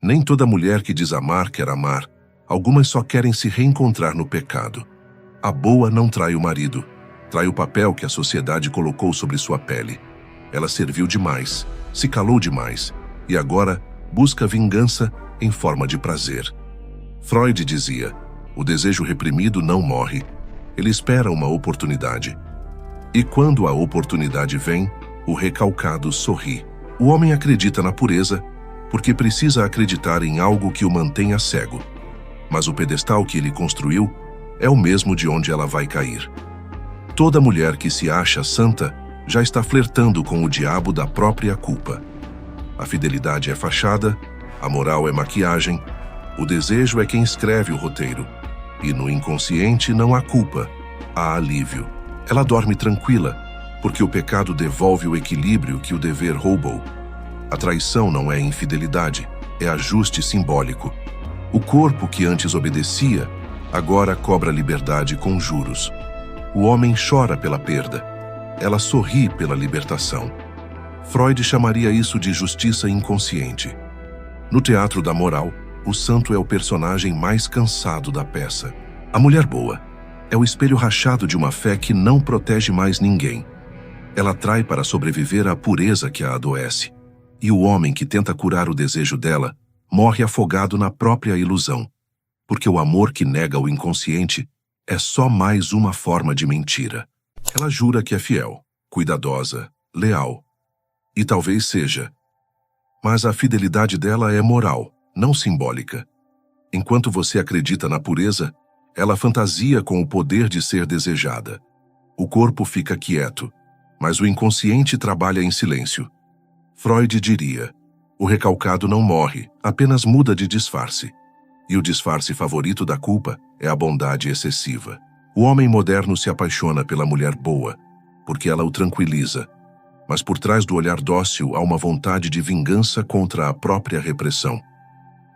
Nem toda mulher que diz amar quer amar. Algumas só querem se reencontrar no pecado. A boa não trai o marido. Trai o papel que a sociedade colocou sobre sua pele. Ela serviu demais, se calou demais, e agora busca vingança em forma de prazer. Freud dizia: o desejo reprimido não morre. Ele espera uma oportunidade. E quando a oportunidade vem, o recalcado sorri. O homem acredita na pureza porque precisa acreditar em algo que o mantenha cego. Mas o pedestal que ele construiu é o mesmo de onde ela vai cair. Toda mulher que se acha santa já está flertando com o diabo da própria culpa. A fidelidade é fachada, a moral é maquiagem, o desejo é quem escreve o roteiro. E no inconsciente não há culpa, há alívio. Ela dorme tranquila, porque o pecado devolve o equilíbrio que o dever roubou. A traição não é infidelidade, é ajuste simbólico. O corpo que antes obedecia, agora cobra liberdade com juros. O homem chora pela perda, ela sorri pela libertação. Freud chamaria isso de justiça inconsciente. No teatro da moral, o santo é o personagem mais cansado da peça. A mulher boa é o espelho rachado de uma fé que não protege mais ninguém. Ela trai para sobreviver à pureza que a adoece. E o homem que tenta curar o desejo dela morre afogado na própria ilusão, porque o amor que nega o inconsciente é só mais uma forma de mentira. Ela jura que é fiel, cuidadosa, leal. E talvez seja. Mas a fidelidade dela é moral, não simbólica. Enquanto você acredita na pureza, ela fantasia com o poder de ser desejada. O corpo fica quieto, mas o inconsciente trabalha em silêncio. Freud diria: o recalcado não morre, apenas muda de disfarce. E o disfarce favorito da culpa é a bondade excessiva. O homem moderno se apaixona pela mulher boa, porque ela o tranquiliza. Mas por trás do olhar dócil há uma vontade de vingança contra a própria repressão.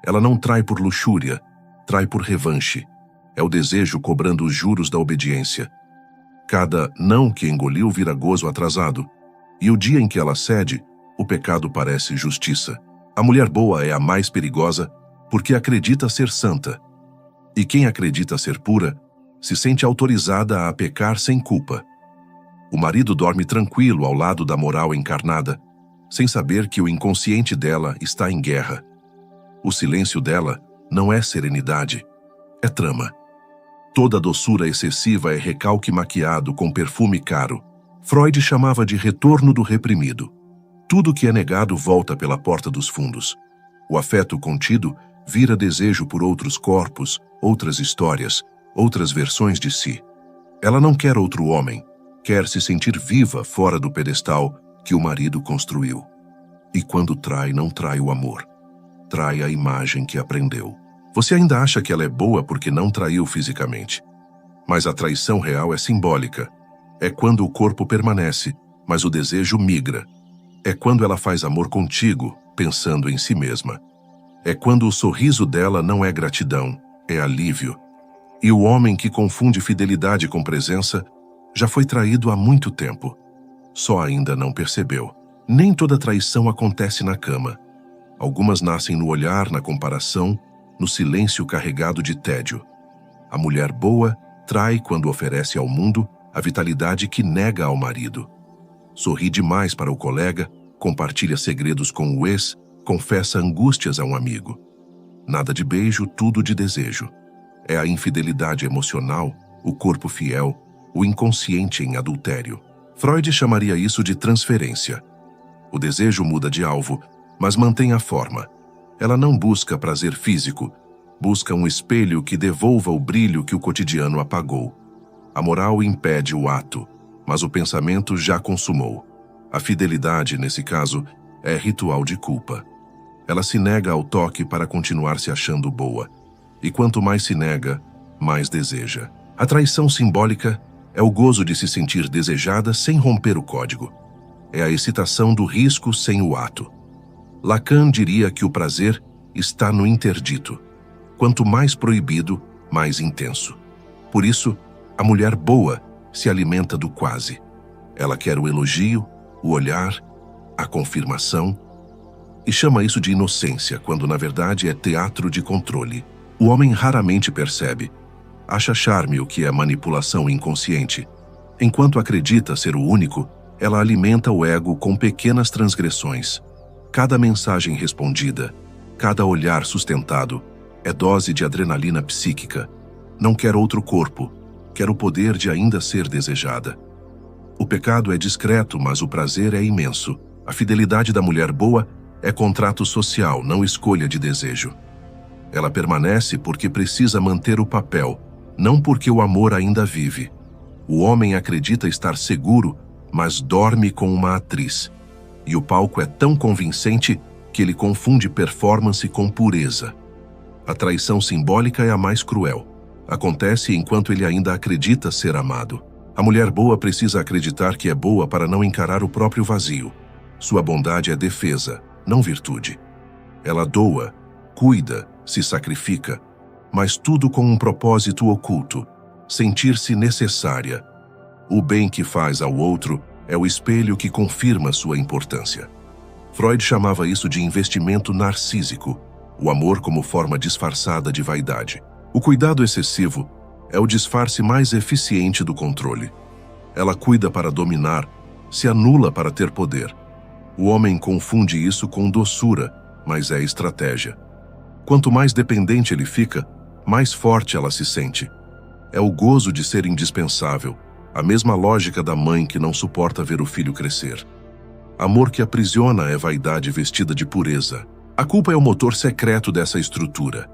Ela não trai por luxúria, trai por revanche. É o desejo cobrando os juros da obediência. Cada não que engoliu vira gozo atrasado, e o dia em que ela cede, o pecado parece justiça. A mulher boa é a mais perigosa porque acredita ser santa. E quem acredita ser pura se sente autorizada a pecar sem culpa. O marido dorme tranquilo ao lado da moral encarnada, sem saber que o inconsciente dela está em guerra. O silêncio dela não é serenidade, é trama. Toda doçura excessiva é recalque maquiado com perfume caro. Freud chamava de retorno do reprimido. Tudo que é negado volta pela porta dos fundos. O afeto contido vira desejo por outros corpos, outras histórias, outras versões de si. Ela não quer outro homem, quer se sentir viva fora do pedestal que o marido construiu. E quando trai, não trai o amor. Trai a imagem que aprendeu. Você ainda acha que ela é boa porque não traiu fisicamente. Mas a traição real é simbólica. É quando o corpo permanece, mas o desejo migra. É quando ela faz amor contigo, pensando em si mesma. É quando o sorriso dela não é gratidão, é alívio. E o homem que confunde fidelidade com presença já foi traído há muito tempo. Só ainda não percebeu. Nem toda traição acontece na cama. Algumas nascem no olhar, na comparação, no silêncio carregado de tédio. A mulher boa trai quando oferece ao mundo a vitalidade que nega ao marido. Sorri demais para o colega, compartilha segredos com o ex, confessa angústias a um amigo. Nada de beijo, tudo de desejo. É a infidelidade emocional, o corpo fiel, o inconsciente em adultério. Freud chamaria isso de transferência. O desejo muda de alvo, mas mantém a forma. Ela não busca prazer físico, busca um espelho que devolva o brilho que o cotidiano apagou. A moral impede o ato, mas o pensamento já consumou. A fidelidade, nesse caso, é ritual de culpa. Ela se nega ao toque para continuar se achando boa. E quanto mais se nega, mais deseja. A traição simbólica é o gozo de se sentir desejada sem romper o código. É a excitação do risco sem o ato. Lacan diria que o prazer está no interdito. Quanto mais proibido, mais intenso. Por isso, a mulher boa se alimenta do quase. Ela quer o elogio, o olhar, a confirmação. e chama isso de inocência, quando na verdade é teatro de controle. O homem raramente percebe. Acha charme o que é manipulação inconsciente. Enquanto acredita ser o único, ela alimenta o ego com pequenas transgressões. Cada mensagem respondida, cada olhar sustentado, é dose de adrenalina psíquica. Não quer outro corpo, quer o poder de ainda ser desejada. O pecado é discreto, mas o prazer é imenso. A fidelidade da mulher boa é contrato social, não escolha de desejo. Ela permanece porque precisa manter o papel, não porque o amor ainda vive. O homem acredita estar seguro, mas dorme com uma atriz. E o palco é tão convincente que ele confunde performance com pureza. A traição simbólica é a mais cruel. Acontece enquanto ele ainda acredita ser amado. A mulher boa precisa acreditar que é boa para não encarar o próprio vazio. Sua bondade é defesa, não virtude. Ela doa, cuida, se sacrifica, mas tudo com um propósito oculto: sentir-se necessária. O bem que faz ao outro é o espelho que confirma sua importância. Freud chamava isso de investimento narcísico, o amor como forma disfarçada de vaidade. O cuidado excessivo é o disfarce mais eficiente do controle. Ela cuida para dominar, se anula para ter poder. O homem confunde isso com doçura, mas é estratégia. Quanto mais dependente ele fica, mais forte ela se sente. É o gozo de ser indispensável, a mesma lógica da mãe que não suporta ver o filho crescer. Amor que aprisiona é vaidade vestida de pureza. A culpa é o motor secreto dessa estrutura.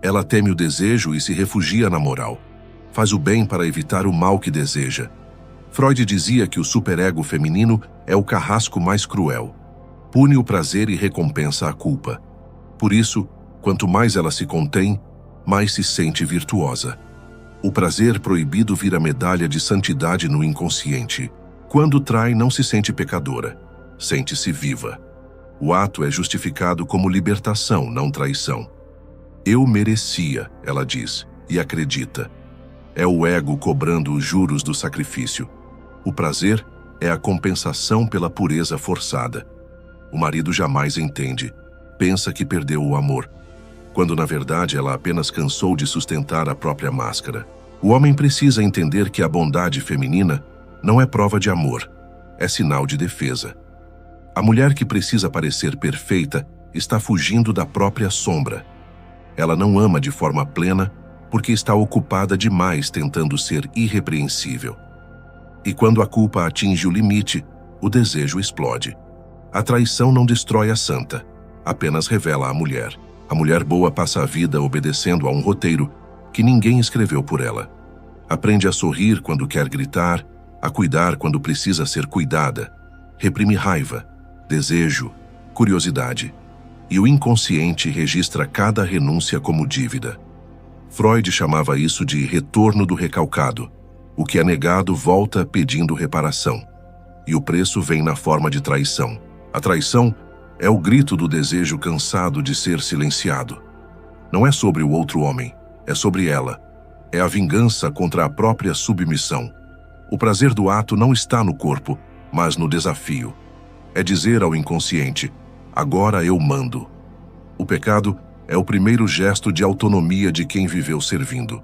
Ela teme o desejo e se refugia na moral. Faz o bem para evitar o mal que deseja. Freud dizia que o superego feminino é o carrasco mais cruel. Pune o prazer e recompensa a culpa. Por isso, quanto mais ela se contém, mais se sente virtuosa. O prazer proibido vira medalha de santidade no inconsciente. Quando trai, não se sente pecadora. Sente-se viva. O ato é justificado como libertação, não traição. Eu merecia, ela diz, e acredita. É o ego cobrando os juros do sacrifício. O prazer é a compensação pela pureza forçada. O marido jamais entende. Pensa que perdeu o amor, quando na verdade ela apenas cansou de sustentar a própria máscara. O homem precisa entender que a bondade feminina não é prova de amor, é sinal de defesa. A mulher que precisa parecer perfeita está fugindo da própria sombra. Ela não ama de forma plena porque está ocupada demais tentando ser irrepreensível. E quando a culpa atinge o limite, o desejo explode. A traição não destrói a santa, apenas revela a mulher. A mulher boa passa a vida obedecendo a um roteiro que ninguém escreveu por ela. Aprende a sorrir quando quer gritar, a cuidar quando precisa ser cuidada. Reprime raiva, desejo, curiosidade. E o inconsciente registra cada renúncia como dívida. Freud chamava isso de retorno do recalcado. O que é negado volta pedindo reparação. E o preço vem na forma de traição. A traição é o grito do desejo cansado de ser silenciado. Não é sobre o outro homem, é sobre ela. É a vingança contra a própria submissão. O prazer do ato não está no corpo, mas no desafio. É dizer ao inconsciente: agora eu mando. O pecado é o primeiro gesto de autonomia de quem viveu servindo.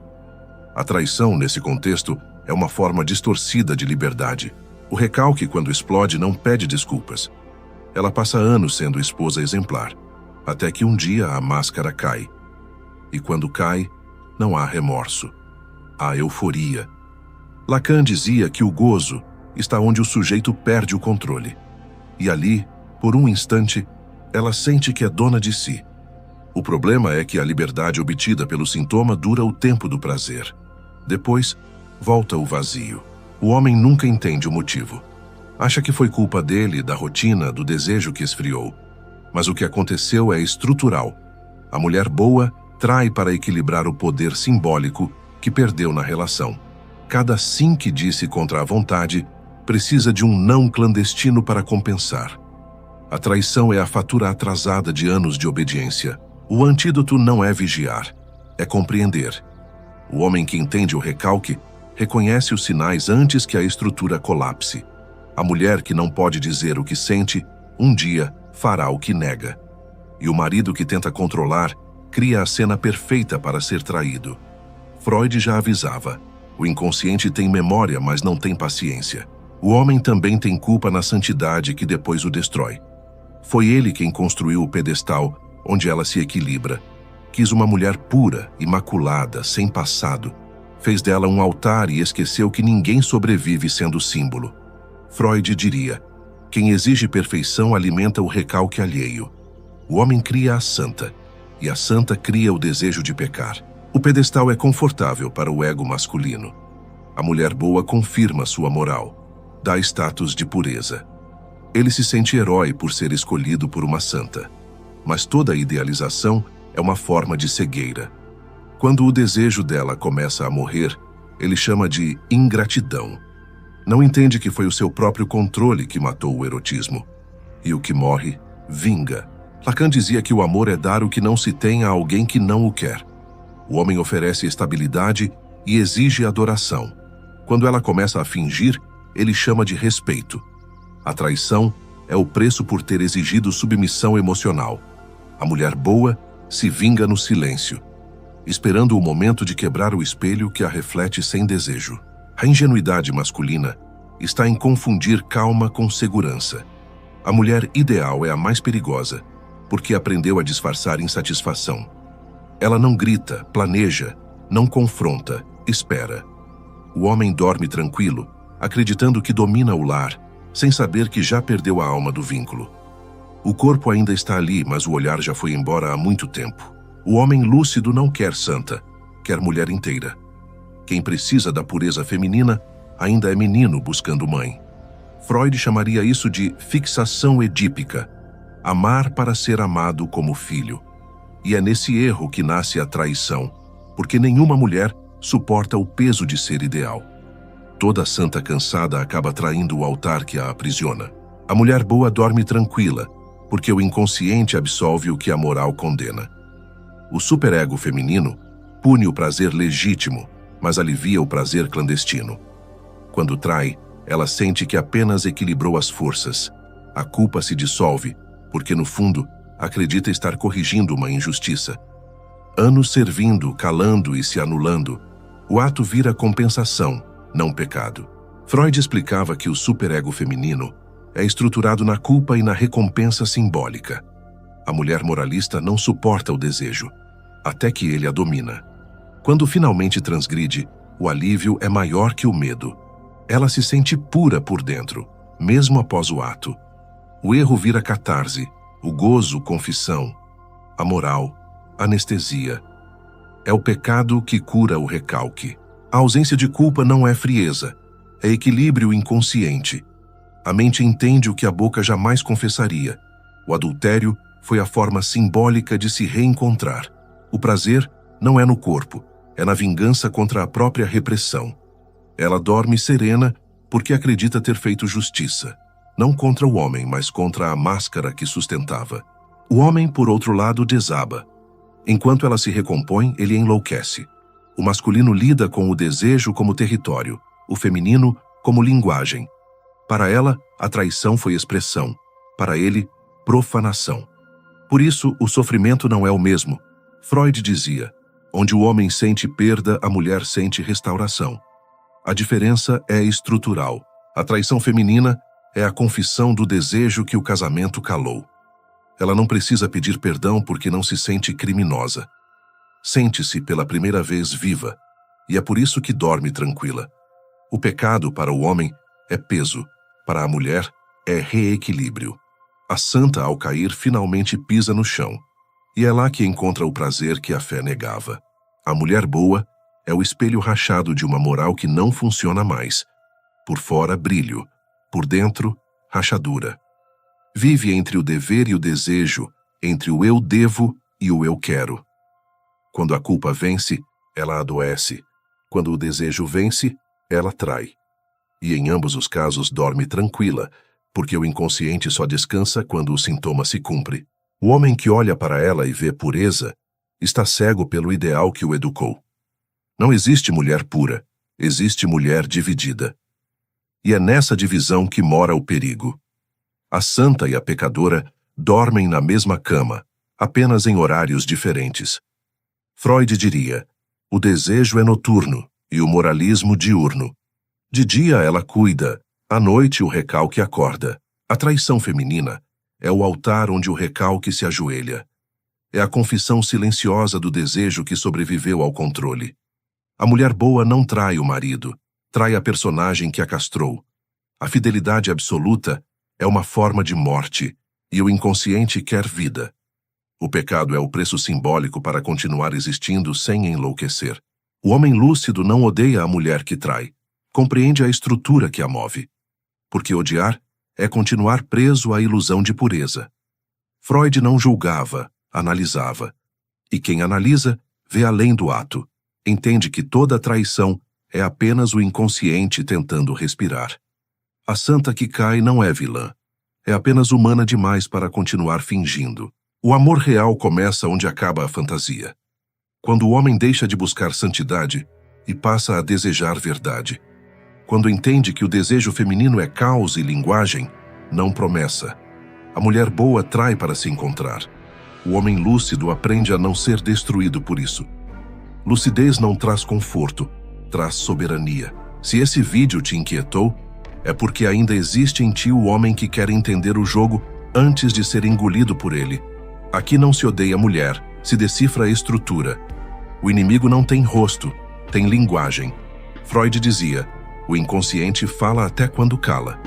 A traição, nesse contexto, é uma forma distorcida de liberdade. O recalque, quando explode, não pede desculpas. Ela passa anos sendo esposa exemplar, até que um dia a máscara cai. E quando cai, não há remorso. Há euforia. Lacan dizia que o gozo está onde o sujeito perde o controle. E ali, por um instante, ela sente que é dona de si. O problema é que a liberdade obtida pelo sintoma dura o tempo do prazer. Depois, volta o vazio. O homem nunca entende o motivo. Acha que foi culpa dele, da rotina, do desejo que esfriou. Mas o que aconteceu é estrutural. A mulher boa trai para equilibrar o poder simbólico que perdeu na relação. Cada sim que disse contra a vontade precisa de um não clandestino para compensar. A traição é a fatura atrasada de anos de obediência. O antídoto não é vigiar, é compreender. O homem que entende o recalque reconhece os sinais antes que a estrutura colapse. A mulher que não pode dizer o que sente, um dia fará o que nega. e o marido que tenta controlar cria a cena perfeita para ser traído. Freud já avisava: o inconsciente tem memória, mas não tem paciência. O homem também tem culpa na santidade que depois o destrói. Foi ele quem construiu o pedestal onde ela se equilibra. Quis uma mulher pura, imaculada, sem passado. Fez dela um altar e esqueceu que ninguém sobrevive sendo símbolo. Freud diria: quem exige perfeição alimenta o recalque alheio. O homem cria a santa, e a santa cria o desejo de pecar. O pedestal é confortável para o ego masculino. A mulher boa confirma sua moral, dá status de pureza. Ele se sente herói por ser escolhido por uma santa. Mas toda idealização é uma forma de cegueira. Quando o desejo dela começa a morrer, ele chama de ingratidão. Não entende que foi o seu próprio controle que matou o erotismo. E o que morre, vinga. Lacan dizia que o amor é dar o que não se tem a alguém que não o quer. O homem oferece estabilidade e exige adoração. Quando ela começa a fingir, ele chama de respeito. A traição é o preço por ter exigido submissão emocional. A mulher boa se vinga no silêncio, esperando o momento de quebrar o espelho que a reflete sem desejo. A ingenuidade masculina está em confundir calma com segurança. A mulher ideal é a mais perigosa, porque aprendeu a disfarçar insatisfação. Ela não grita, planeja, não confronta, espera. O homem dorme tranquilo, acreditando que domina o lar, sem saber que já perdeu a alma do vínculo. O corpo ainda está ali, mas o olhar já foi embora há muito tempo. O homem lúcido não quer santa, quer mulher inteira. Quem precisa da pureza feminina ainda é menino buscando mãe. Freud chamaria isso de fixação edípica, amar para ser amado como filho. E é nesse erro que nasce a traição, porque nenhuma mulher suporta o peso de ser ideal. Toda santa cansada acaba traindo o altar que a aprisiona. A mulher boa dorme tranquila, porque o inconsciente absolve o que a moral condena. O superego feminino pune o prazer legítimo, mas alivia o prazer clandestino. Quando trai, ela sente que apenas equilibrou as forças. A culpa se dissolve, porque no fundo acredita estar corrigindo uma injustiça. Anos servindo, calando e se anulando, o ato vira compensação, não pecado. Freud explicava que o superego feminino é estruturado na culpa e na recompensa simbólica. A mulher moralista não suporta o desejo, até que ele a domina. Quando finalmente transgride, o alívio é maior que o medo. Ela se sente pura por dentro, mesmo após o ato. O erro vira catarse, o gozo, confissão. A moral, anestesia. É o pecado que cura o recalque. A ausência de culpa não é frieza, é equilíbrio inconsciente. A mente entende o que a boca jamais confessaria. O adultério foi a forma simbólica de se reencontrar. O prazer não é no corpo, é na vingança contra a própria repressão. Ela dorme serena porque acredita ter feito justiça. Não contra o homem, mas contra a máscara que sustentava. O homem, por outro lado, desaba. Enquanto ela se recompõe, ele enlouquece. O masculino lida com o desejo como território, o feminino como linguagem. Para ela, a traição foi expressão. Para ele, profanação. Por isso, o sofrimento não é o mesmo. Freud dizia: onde o homem sente perda, a mulher sente restauração. A diferença é estrutural. A traição feminina é a confissão do desejo que o casamento calou. Ela não precisa pedir perdão porque não se sente criminosa. Sente-se pela primeira vez viva, e é por isso que dorme tranquila. O pecado para o homem é peso, para a mulher é reequilíbrio. A santa, ao cair, finalmente pisa no chão, e é lá que encontra o prazer que a fé negava. A mulher boa é o espelho rachado de uma moral que não funciona mais. Por fora, brilho, por dentro, rachadura. Vive entre o dever e o desejo, entre o eu devo e o eu quero. Quando a culpa vence, ela adoece. Quando o desejo vence, ela trai. E em ambos os casos dorme tranquila, porque o inconsciente só descansa quando o sintoma se cumpre. O homem que olha para ela e vê pureza está cego pelo ideal que o educou. Não existe mulher pura, existe mulher dividida. E é nessa divisão que mora o perigo. A santa e a pecadora dormem na mesma cama, apenas em horários diferentes. Freud diria: o desejo é noturno e o moralismo diurno. De dia ela cuida, à noite o recalque acorda. A traição feminina é o altar onde o recalque se ajoelha. É a confissão silenciosa do desejo que sobreviveu ao controle. A mulher boa não trai o marido, trai a personagem que a castrou. A fidelidade absoluta é uma forma de morte, e o inconsciente quer vida. O pecado é o preço simbólico para continuar existindo sem enlouquecer. O homem lúcido não odeia a mulher que trai, compreende a estrutura que a move. Porque odiar é continuar preso à ilusão de pureza. Freud não julgava, analisava. E quem analisa, vê além do ato. Entende que toda traição é apenas o inconsciente tentando respirar. A santa que cai não é vilã. É apenas humana demais para continuar fingindo. O amor real começa onde acaba a fantasia. Quando o homem deixa de buscar santidade e passa a desejar verdade. Quando entende que o desejo feminino é caos e linguagem, não promessa. A mulher boa trai para se encontrar. O homem lúcido aprende a não ser destruído por isso. Lucidez não traz conforto, traz soberania. Se esse vídeo te inquietou, é porque ainda existe em ti o homem que quer entender o jogo antes de ser engolido por ele. Aqui não se odeia a mulher, se decifra a estrutura. O inimigo não tem rosto, tem linguagem. Freud dizia: o inconsciente fala até quando cala.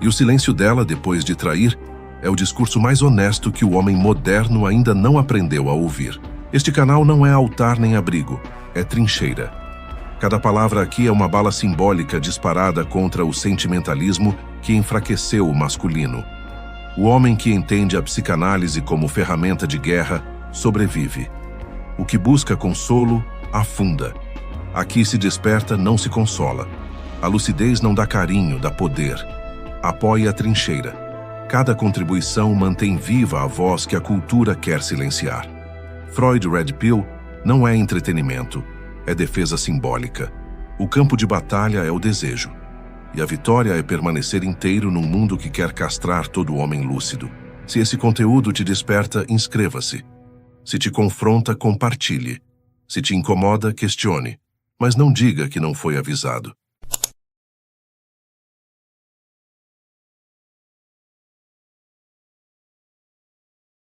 E o silêncio dela, depois de trair, é o discurso mais honesto que o homem moderno ainda não aprendeu a ouvir. Este canal não é altar nem abrigo, é trincheira. Cada palavra aqui é uma bala simbólica disparada contra o sentimentalismo que enfraqueceu o masculino. O homem que entende a psicanálise como ferramenta de guerra sobrevive. O que busca consolo, afunda. Aqui se desperta, não se consola. A lucidez não dá carinho, dá poder. Apoia a trincheira. Cada contribuição mantém viva a voz que a cultura quer silenciar. Freud Red Pill não é entretenimento, é defesa simbólica. O campo de batalha é o desejo. E a vitória é permanecer inteiro num mundo que quer castrar todo homem lúcido. Se esse conteúdo te desperta, inscreva-se. Se te confronta, compartilhe. Se te incomoda, questione. Mas não diga que não foi avisado.